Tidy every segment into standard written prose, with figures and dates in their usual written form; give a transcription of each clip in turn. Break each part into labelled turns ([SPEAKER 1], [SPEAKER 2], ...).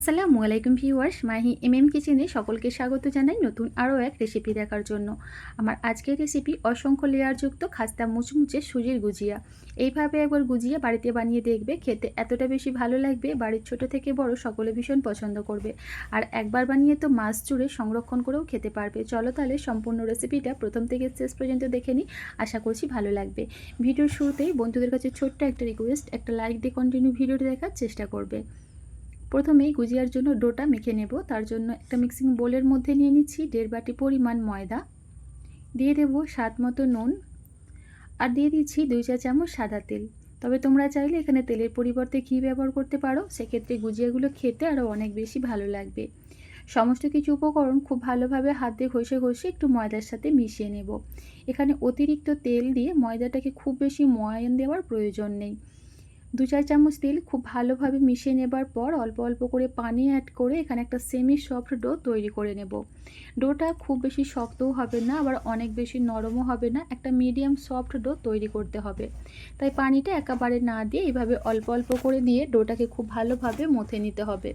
[SPEAKER 1] আসসালামু আলাইকুম ভিউয়ার্স, মাহি কিচেনে সকলকে স্বাগত জানাই নতুন আরও এক রেসিপি দেখার জন্য। আমার আজকের রেসিপি অসংখ্য লেয়ারযুক্ত খাস্তা মুচমুচে সুজির গুজিয়া। এইভাবে একবার গুজিয়া বাড়িতে বানিয়ে দেখবে, খেতে এতটা বেশি ভালো লাগবে, বাড়ির ছোট থেকে বড় সকলে ভীষণ পছন্দ করবে। আর একবার বানিয়ে তো মাস জুড়ে সংরক্ষণ করেও খেতে পারবে। চলো তাহলে সম্পূর্ণ রেসিপিটা প্রথম থেকে শেষ পর্যন্ত দেখে নিই, আশা করছি ভালো লাগবে। ভিডিওর শুরুতেই বন্ধুদের কাছে ছোট্ট একটা রিকোয়েস্ট, একটা লাইক দিয়ে কন্টিনিউ ভিডিওটি দেখার চেষ্টা করবে। প্রথমেই গুজিয়ার জন্য ডোটা মেখে নেব। তার জন্য একটা মিক্সিং বোলের মধ্যে নিয়ে নিচ্ছি 1.5 বাটি পরিমাণ ময়দা, দিয়ে দেব স্বাদ মতো নুন, আর দিয়ে দিচ্ছি 2 চা চামচ সাদা তেল। তবে তোমরা চাইলে এখানে তেলের পরিবর্তে ঘি ব্যবহার করতে পারো, সেক্ষেত্রে গুজিয়াগুলো খেতে আরও অনেক বেশি ভালো লাগবে। সমস্ত কিছু উপকরণ খুব ভালোভাবে হাত দিয়ে ঘষে ঘষে একটু ময়দার সাথে মিশিয়ে নেব। এখানে অতিরিক্ত তেল দিয়ে ময়দাটাকে খুব বেশি ময়ান দেওয়ার প্রয়োজন নেই। 2-4 চামচ তেল খুব ভালোভাবে মিশিয়ে নেবার পর অল্প অল্প করে পানি অ্যাড করে এখানে একটা সেমি সফট ডো তৈরি করে নেব। ডোটা খুব বেশি শক্তও হবে না, আবার অনেক বেশি নরমও হবে না, একটা মিডিয়াম সফট ডো তৈরি করতে হবে। তাই পানিটা একেবারে না দিয়ে এইভাবে অল্প অল্প করে দিয়ে ডোটাকে খুব ভালোভাবে মথে নিতে হবে।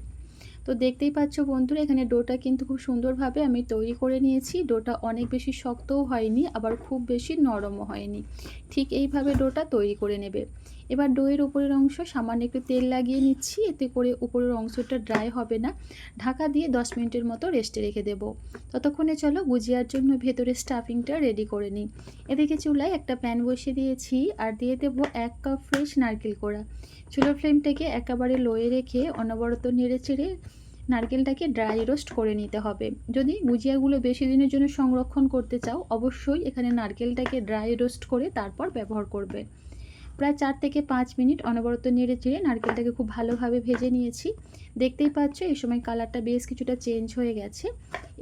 [SPEAKER 1] তো দেখতেই পাচ্ছ বন্ধুরা, এখানে ডোটা কিন্তু খুব সুন্দরভাবে আমি তৈরি করে নিয়েছি। ডোটা অনেক বেশি শক্তও হয়নি, আবার খুব বেশি নরমও হয়নি। ঠিক এইভাবে ডোটা তৈরি করে নেবে। এবার ডোয়ের উপরের অংশ সামান্য একটু তেল লাগিয়ে নিচ্ছি, এতে করে উপরের অংশটা ড্রাই হবে না। ঢাকা দিয়ে 10 মিনিটের মতো রেস্টে রেখে দেব। ততক্ষণে চলো গুজিয়ার জন্য ভেতরে স্টাফিংটা রেডি করে নিই। এদিকে চুলায় একটা প্যান বসিয়ে দিয়েছি, আর দিয়ে দেবো 1 কাপ ফ্রেশ নারকেল কোড়া। চুলার ফ্লেমটাকে একেবারে লোয়ে রেখে অনবরত নেড়ে চেড়ে নারকেলটাকে ড্রাই রোস্ট করে নিতে হবে। যদি গুজিয়াগুলো বেশি দিনের জন্য সংরক্ষণ করতে চাও, অবশ্যই এখানে নারকেলটাকে ড্রাই রোস্ট করে তারপর ব্যবহার করবে। প্রায় 4 থেকে 5 মিনিট অনবরত নেড়ে চেড়ে নারকেলটাকে খুব ভালোভাবে ভেজে নিয়েছি। দেখতেই পাচ্ছ এই সময় কালারটা বেশ কিছুটা চেঞ্জ হয়ে গেছে।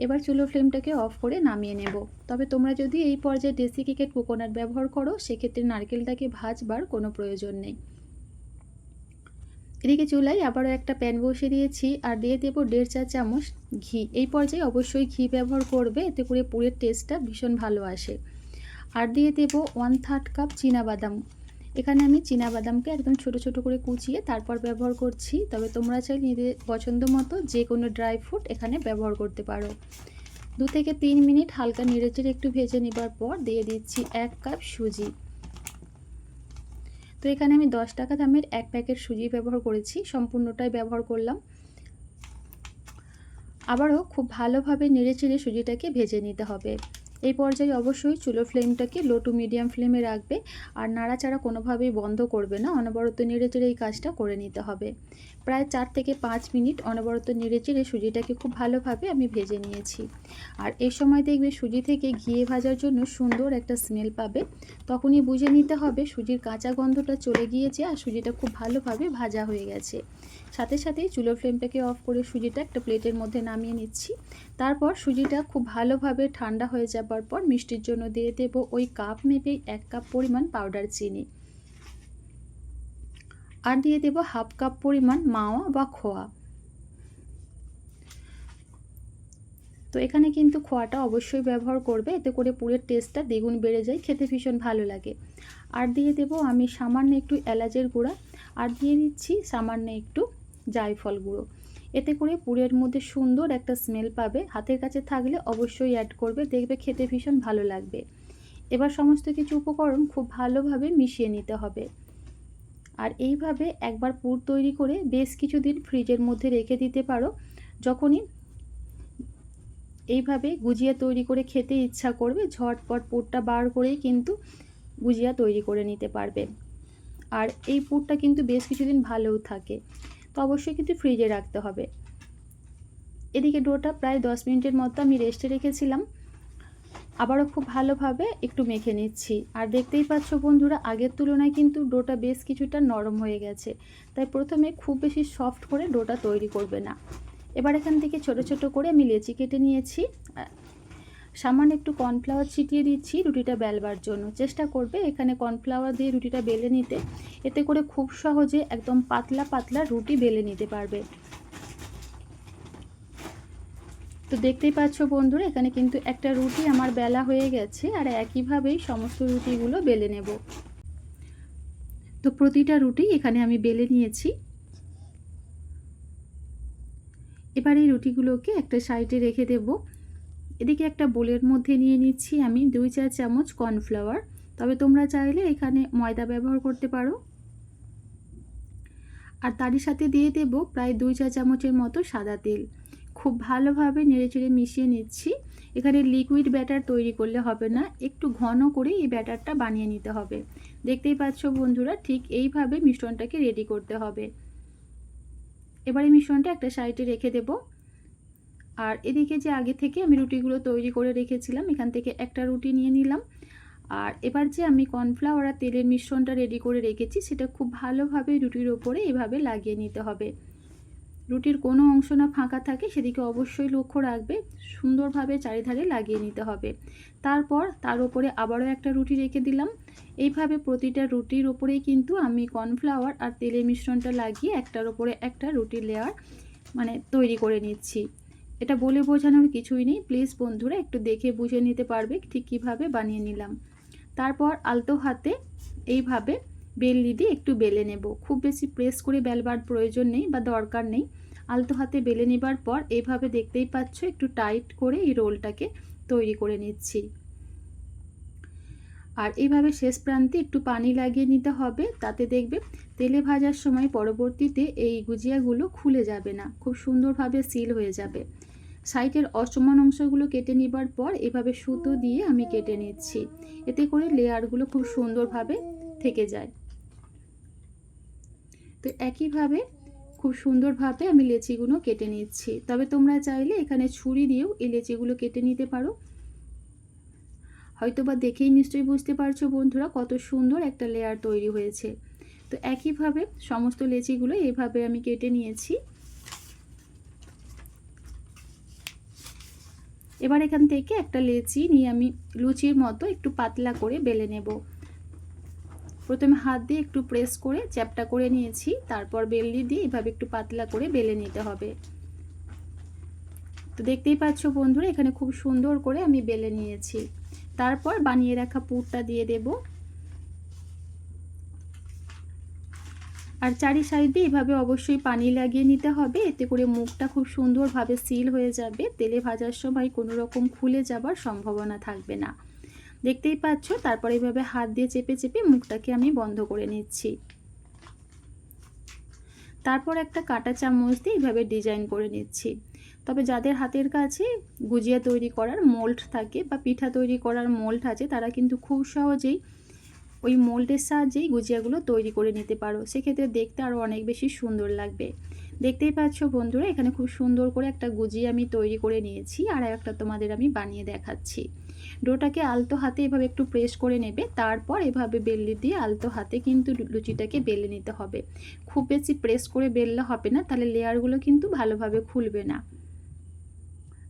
[SPEAKER 1] এবার চুলোর ফ্লেমটাকে অফ করে নামিয়ে নেব। তবে তোমরা যদি এই পর্যায়ে ডেসিকেটেড কোকোনাট ব্যবহার করো, সেক্ষেত্রে নারকেলটাকে ভাজবার কোনো প্রয়োজন নেই। এদিকে চুলায় আবারও একটা প্যান বসিয়ে দিয়েছি, আর দিয়ে দেবো 1.5 চা চামচ ঘি। এই পর্যায়ে অবশ্যই ঘি ব্যবহার করবে, এতে করে পুরের টেস্টটা ভীষণ ভালো আসে। আর দিয়ে দেবো 1/3 কাপ চীনাবাদাম। এখানে আমি চীনাবাদামকে একদম ছোট ছোট করে কুচিয়ে তারপর ব্যবহার করছি। তবে তোমরা চাইলে নিজেদের পছন্দ মতো যে কোনো ড্রাই ফ্রুট এখানে ব্যবহার করতে পারো। 2 থেকে 3 মিনিট হালকা নেড়েচেড়ে একটু ভেজে নেবার পর দিয়ে দিচ্ছি 1 কাপ সুজি। তো এখানে আমি 10 টাকা দামের 1 প্যাকেট সুজি ব্যবহার করেছি, সম্পূর্ণটাই ব্যবহার করলাম। আবারও খুব ভালোভাবে নেড়েচেড়ে সুজিটাকে ভেজে নিতে হবে। এই পর্যায়ে অবশ্যই চুলোর ফ্লেমটাকে লো টু মিডিয়াম ফ্লেমে রাখবে, আর নাড়াচাড়া কোনোভাবেই বন্ধ করবে না, অনবরত নেড়েচেড়ে এই কাজটা করে নিতে হবে। প্রায় 4 থেকে 5 মিনিট অনবরত নেড়েচেড়ে সুজিটাকে খুব ভালোভাবে আমি ভেজে নিয়েছি। আর এই সময় দেখবে সুজি থেকে ঘিয়ে ভাজার জন্য সুন্দর একটা স্মেল পাবে। তখনই বুঝে নিতে হবে সুজির কাঁচা গন্ধটা চলে গিয়েছে আর সুজিটা খুব ভালোভাবে ভাজা হয়ে গেছে। সাথে সাথেই চুলোর ফ্লেমটাকে অফ করে সুজিটা একটা প্লেটের মধ্যে নামিয়ে নিচ্ছি। তারপর সুজিটা খুব ভালোভাবে ঠান্ডা হয়ে যাবার পর মিষ্টির জন্য দিয়ে দেব ওই কাপ মেপেই 1 কাপ পরিমাণ পাউডার চিনি, আর দিয়ে দেব 1/2 কাপ পরিমাণ মাওয়া বা খোয়া। তো এখানে কিন্তু খোয়াটা অবশ্যই ব্যবহার করবে, এতে করে পুরের টেস্টটা দ্বিগুণ বেড়ে যায়, খেতে ভীষণ ভালো লাগে। আর দিয়ে দেব আমি সামান্য একটু এলাচের গুঁড়া, আর দিয়ে দিচ্ছি সামান্য একটু জায়ফল গুঁড়ো। এতে করে পুরের মধ্যে সুন্দর একটা স্মেল পাবে। হাতের কাছে থাকলে অবশ্যই অ্যাড করবে, দেখবে খেতে ভীষণ ভালো লাগবে। এবার সমস্ত কিছু উপকরণ খুব ভালোভাবে মিশিয়ে নিতে হবে। আর এইভাবে একবার পুর তৈরি করে বেশ কিছুদিন ফ্রিজের মধ্যে রেখে দিতে পারো। যখনই এইভাবে গুজিয়া তৈরি করে খেতে ইচ্ছা করবে, ঝটপট পুরটা বার করেই কিন্তু গুজিয়া তৈরি করে নিতে পারবে। আর এই পুরটা কিন্তু বেশ কিছুদিন ভালোও থাকে, তো অবশ্যই কিন্তু ফ্রিজে রাখতে হবে। এদিকে ডোটা প্রায় 10 মিনিটের মতো আমি রেস্টে রেখেছিলাম। আবারও খুব ভালোভাবে একটু মেখে নিচ্ছি। আর দেখতেই পাচ্ছ বন্ধুরা, আগের তুলনায় কিন্তু ডোটা বেশ কিছুটা নরম হয়ে গেছে। তাই প্রথমে খুব বেশি সফট করে ডোটা তৈরি করবে না। এবার এখান থেকে ছোট ছোট করে আমি লেচি কেটে নিয়েছি। সামান্য একটু কর্নফ্লাওয়ার ছিটিয়ে দিচ্ছি রুটিটা বেলবার জন্য। চেষ্টা করবে এখানে কর্নফ্লাওয়ার দিয়ে রুটিটা বেলে নিতে, এতে করে খুব সহজে একদম পাতলা পাতলা রুটি বেলে নিতে পারবে। তো দেখতেই পাচ্ছ বন্ধুরা, এখানে কিন্তু একটা রুটি আমার বেলা হয়ে গেছে, আর একইভাবেই সমস্ত রুটিগুলো বেলে নেব। তো প্রতিটা রুটি এখানে আমি বেলে নিয়েছি। এবার এই রুটিগুলোকে একটা সাইডে রেখে দেব। এদিকে একটা বোলের মধ্যে নিয়ে নিচ্ছি আমি 2 চা চামচ কর্নফ্লাওয়ার, তবে তোমরা চাইলে এখানে ময়দা ব্যবহার করতে পারো। আর তারই সাথে দিয়ে দেব প্রায় 2 চা চামচের মতো সাদা তেল। খুব ভালোভাবে নেড়েচেড়ে মিশিয়ে নিচ্ছি। এখানে লিকুইড ব্যাটার তৈরি করলে হবে না, একটু ঘন করে এই ব্যাটারটা বানিয়ে নিতে হবে। দেখতেই পাচ্ছ বন্ধুরা, ঠিক এইভাবে মিশ্রণটাকে রেডি করতে হবে। এবার এই মিশ্রণটা একটা সাইডে রেখে দেব। আর এদিকে যে আগে থেকে আমি রুটিগুলো তৈরি করে রেখেছিলাম, এখান থেকে একটা রুটি নিয়ে নিলাম। আর এবার যে আমি কর্নফ্লাওয়ার আর তেলের মিশ্রণটা রেডি করে রেখেছি, সেটা খুব ভালোভাবে রুটির ওপরে এভাবে লাগিয়ে নিতে হবে। রুটির কোনো অংশ না ফাঁকা থাকে সেদিকে অবশ্যই লক্ষ্য রাখবে, সুন্দরভাবে চারিধারে লাগিয়ে নিতে হবে। তারপর তার উপরে আবারও একটা রুটি রেখে দিলাম। এইভাবে প্রতিটা রুটির ওপরেই কিন্তু আমি কর্নফ্লাওয়ার আর তেলের মিশ্রণটা লাগিয়ে একটার ওপরে একটা রুটির লেয়ার তৈরি করে নিচ্ছি। এটা বলে বোঝানোর কিছুই নেই, প্লিজ বন্ধুরা একটু দেখে বুঝে নিতে পারবে ঠিক কীভাবে বানিয়ে নিলাম। তারপর আলতো হাতে এইভাবে বেলনি দিয়ে একটু বেলে নেব। খুব বেশি প্রেস করে বেলবার প্রয়োজন নেই বা দরকার নেই। আলতো হাতে বেলে নেবার পর এইভাবে দেখতেই পাচ্ছ একটু টাইট করে এই রোলটাকে তৈরি করে নিচ্ছি। আর এইভাবে শেষ প্রান্তে একটু পানি লাগিয়ে নিতে হবে, তাতে দেখবে তেলে ভাজার সময় পরবর্তীতে এই গুজিয়াগুলো খুলে যাবে না, খুব সুন্দরভাবে সিল হয়ে যাবে। সাইডের অসমান অংশগুলো কেটে নেবার পর এভাবে সুতো দিয়ে আমি কেটে নিচ্ছি, এতে করে লেয়ারগুলো খুব সুন্দরভাবে থেকে যায়। তো একইভাবে খুব সুন্দরভাবে আমি লেচিগুলো কেটে নিচ্ছি, তবে তোমরা চাইলে এখানে ছুরি দিয়েও এই লেচিগুলো কেটে নিতে পারো। হয়তোবা দেখেই নিশ্চয়ই বুঝতে পারছো বন্ধুরা কত সুন্দর একটা লেয়ার তৈরি হয়েছে। তো একইভাবে সমস্ত লেচিগুলো এইভাবে আমি কেটে নিয়েছি। এবার এখান থেকে একটা লেচি নিয়ে আমি লুচির মতো একটু পাতলা করে বেলে নেব। প্রথমে হাত দিয়ে একটু প্রেস করে চ্যাপটা করে নিয়েছি, তারপর বেলনি দিয়ে এভাবে একটু পাতলা করে বেলে নিতে হবে। তো দেখতেই পাচ্ছ বন্ধুরা, এখানে খুব সুন্দর করে আমি বেলে নিয়েছি। তারপর বানিয়ে রাখা পুরটা দিয়ে দেব। আর চারি সাইডে এভাবে অবশ্যই পানি লাগিয়ে নিতে হবে, এতে করে মুখটা খুব সুন্দরভাবে সিল হয়ে যাবে। তেলে ভাজার সময় কোনো রকম খুলে যাবার সম্ভাবনা থাকবে না। দেখতেই পাচ্ছ, তারপর এইভাবে হাত দিয়ে চেপে চেপে মুখটাকে আমি বন্ধ করে নিচ্ছি। তারপর একটা কাঁটা চামচ দিয়ে এইভাবে ডিজাইন করে নিচ্ছি। তবে যাদের হাতের কাছে গুজিয়া তৈরি করার মোল্ড থাকে বা পিঠা তৈরি করার মোল্ড আছে, তারা কিন্তু খুব সহজেই ওই মোল্ডের সাহায্যেই গুজিয়াগুলো তৈরি করে নিতে পারো, সেক্ষেত্রে দেখতে আরও অনেক বেশি সুন্দর লাগবে। দেখতেই পাচ্ছ বন্ধুরা, এখানে খুব সুন্দর করে একটা গুজিয়া আমি তৈরি করে নিয়েছি, আর একটা তোমাদের আমি বানিয়ে দেখাচ্ছি। ডোটাকে আলতো হাতে এভাবে একটু প্রেস করে নেবে, তারপর এভাবে বেলনি দিয়ে আলতো হাতে কিন্তু লুচিটাকে বেলে নিতে হবে। খুব বেশি প্রেস করে বেললে হবে না, তাহলে লেয়ারগুলো কিন্তু ভালোভাবে খুলবে না।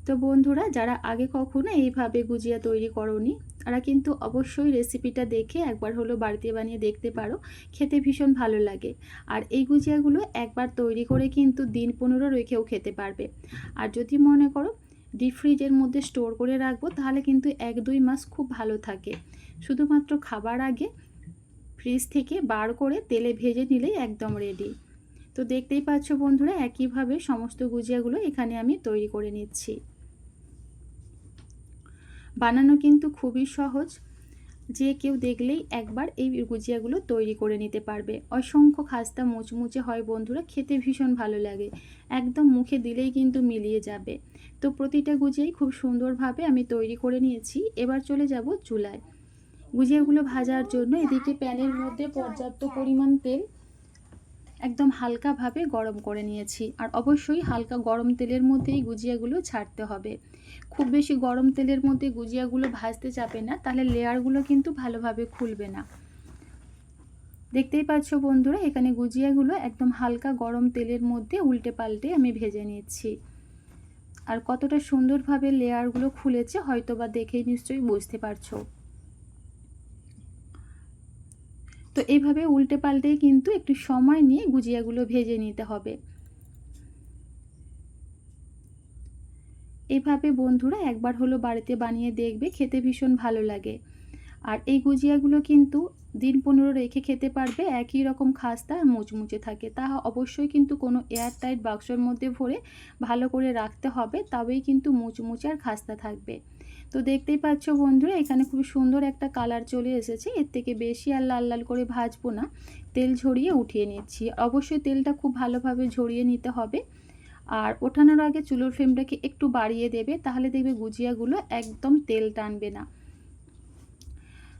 [SPEAKER 1] তো বন্ধুরা, যারা আগে কখনো এইভাবে গুজিয়া তৈরি করোনি, তারা কিন্তু অবশ্যই রেসিপিটা দেখে একবার হলো বাড়িতে বানিয়ে দেখতে পারো, খেতে ভীষণ ভালো লাগে। আর এই গুজিয়াগুলো একবার তৈরি করে কিন্তু দিন 15 রেখেও খেতে পারবে। আর যদি মনে করো ডিপ ফ্রিজের মধ্যে স্টোর করে রাখবো, তাহলে কিন্তু 1-2 মাস খুব ভালো থাকে। শুধুমাত্র খাবার আগে ফ্রিজ থেকে বার করে তেলে ভেজে নিলেই একদম রেডি। তো দেখতেই পাচ্ছ বন্ধুরা, একইভাবে সমস্ত গুজিয়াগুলো এখানে আমি তৈরি করে নিচ্ছি। বানানো কিন্তু খুবই সহজ, যে কেউ দেখলেই একবার এই গুজিয়াগুলো তৈরি করে নিতে পারবে। অসংখ্য খাস্তা মুচমুচে হয় বন্ধুরা, খেতে ভীষণ ভালো লাগে, একদম মুখে দিলেই কিন্তু মিলিয়ে যাবে। তো প্রতিটা গুজিয়াই খুব সুন্দরভাবে আমি তৈরি করে নিয়েছি। এবার চলে যাব চুলায় গুজিয়াগুলো ভাজার জন্য। এদিকে প্যানের মধ্যে পর্যাপ্ত পরিমাণ তেল একদম হালকাভাবে গরম করে নিয়েছি, আর অবশ্যই হালকা গরম তেলের মধ্যেই গুজিয়াগুলো ছাড়তে হবে। খুব বেশি গরম তেলের মধ্যে গুজিয়াগুলো ভাজতে যাবে না, তাহলে লেয়ারগুলো কিন্তু ভালোভাবে খুলবে না। দেখতেই পাচ্ছ বন্ধুরা, এখানে গুজিয়াগুলো একদম হালকা গরম তেলের মধ্যে উল্টে পাল্টে আমি ভেজে নিচ্ছি। আর কতটা সুন্দরভাবে লেয়ারগুলো খুলেছে হয়তোবা দেখেই নিশ্চয়ই বুঝতে পারছো। তো এইভাবে উল্টে পাল্টে কিন্তু একটু সময় নিয়ে গুজিয়াগুলো ভেজে নিতে হবে। এভাবে বন্ধুরা একবার হলো বাড়িতে বানিয়ে দেখবে, খেতে ভীষণ ভালো লাগে। আর এই গুজিয়াগুলো কিন্তু দিন 15 রেখে খেতে পারবে। একই রকম খাস্তা আর মুচমুচে থাকে। তা অবশ্যই কিন্তু কোনো এয়ার টাইট বাক্সর মধ্যে ভরে ভালো করে রাখতে হবে, তবেই কিন্তু মুচমুচে আর খাস্তা থাকবে। তো দেখতেই পাচ্ছ বন্ধুরা, এখানে খুব সুন্দর একটা কালার চলে এসেছে। এর থেকে বেশি আর লাল লাল করে ভাজবো না, তেল ঝরিয়ে উঠিয়ে নিচ্ছি। অবশ্যই তেলটা খুব ভালোভাবে ঝরিয়ে নিতে হবে। আর ওঠানোর আগে চুলোর ফ্লেমটাকে একটু বাড়িয়ে দেবে, তাহলে দেখবে গুজিয়াগুলো একদম তেল টানবে না।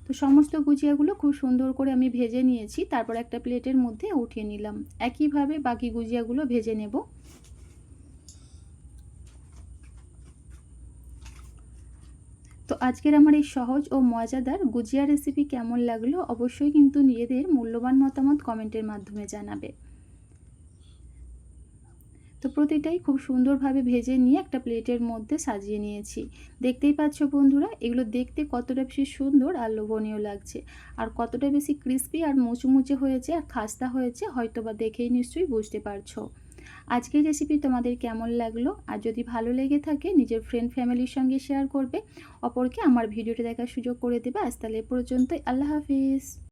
[SPEAKER 1] তো সমস্ত গুজিয়াগুলো খুব সুন্দর করে আমি ভেজে নিয়েছি, তারপর একটা প্লেটের মধ্যে উঠিয়ে নিলাম। একইভাবে বাকি গুজিয়াগুলো ভেজে নেব। তো আজকের আমার এই সহজ ও মজাদার গুজিয়া রেসিপি কেমন লাগলো অবশ্যই কিন্তু নিজেদের মূল্যবান মতামত কমেন্টের মাধ্যমে জানাবে। তো প্রতিটাই খুব সুন্দরভাবে ভেজে নিয়ে একটা প্লেটের মধ্যে সাজিয়ে নিয়েছি। দেখতেই পাচ্ছ বন্ধুরা, এগুলো দেখতে কতটা বেশি সুন্দর আর লোভনীয় লাগছে, আর কতটা বেশি ক্রিস্পি আর মুচমুচে হয়েছে আর খাস্তা হয়েছে হয়তোবা দেখেই নিশ্চয়ই বুঝতে পারছো। আজকের রেসিপি তোমাদের কেমন লাগলো, আর যদি ভালো লেগে থাকে নিজের ফ্রেন্ড ফ্যামিলির সঙ্গে শেয়ার করবে, অপরকে আমার ভিডিওটি দেখার সুযোগ করে দেবে। আজ তাহলে এ পর্যন্তই। আল্লাহ হাফিজ।